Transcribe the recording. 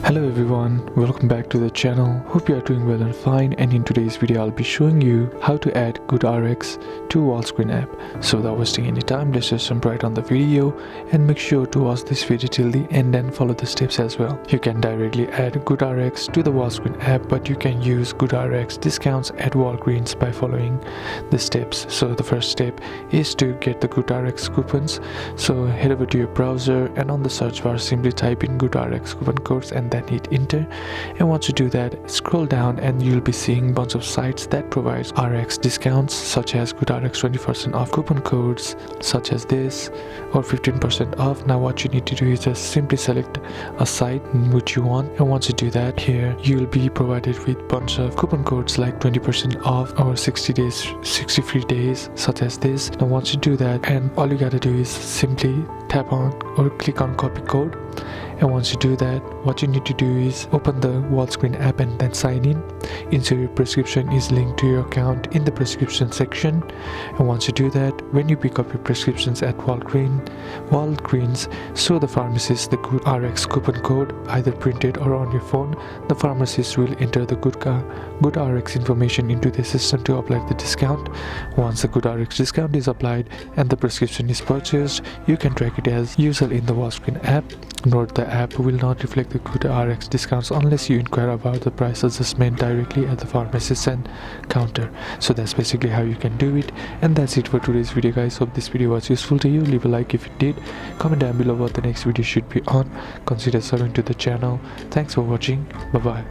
Hello everyone, welcome back to the channel. Hope you are doing well and fine, and in today's video I'll be showing you how to add GoodRx to Walgreens app. So without wasting any time, let's just jump right on the video and make sure to watch this video till the end and follow the steps as well. You can directly add GoodRx to the Walgreens app, but you can use GoodRx discounts at Walgreens by following the steps. So the first step is to get the GoodRx coupons. So head over to your browser and on the search bar simply type in GoodRx coupon codes and then hit enter. And once you do that, scroll down and you'll be seeing bunch of sites that provides RX discounts such as GoodRx 20% off coupon codes such as this or 15% off. Now what you need to do is just simply select a site which you want, and once you do that, here you'll be provided with bunch of coupon codes like 20% off or 60 days 60 free days such as this. Now once you do that, and all you gotta do is simply tap on or click on copy code. And once you do that, what you need to do is open the Walgreens app and then sign in. Ensure your prescription is linked to your account in the prescription section. And once you do that, when you pick up your prescriptions at Walgreens, show the pharmacist the GoodRx coupon code either printed or on your phone. The pharmacist will enter the GoodRx information into the system to apply the discount. Once the GoodRx discount is applied and the prescription is purchased, you can track it as usual in the Walgreens app. Note, the app will not reflect the GoodRx discounts unless you inquire about the price adjustment directly at the pharmacist and counter. So that's basically how you can do it, and that's it for today's video guys. Hope this video was useful to you. Leave a like if it did, comment down below what the next video should be on, consider subbing to the channel. Thanks for watching, bye bye.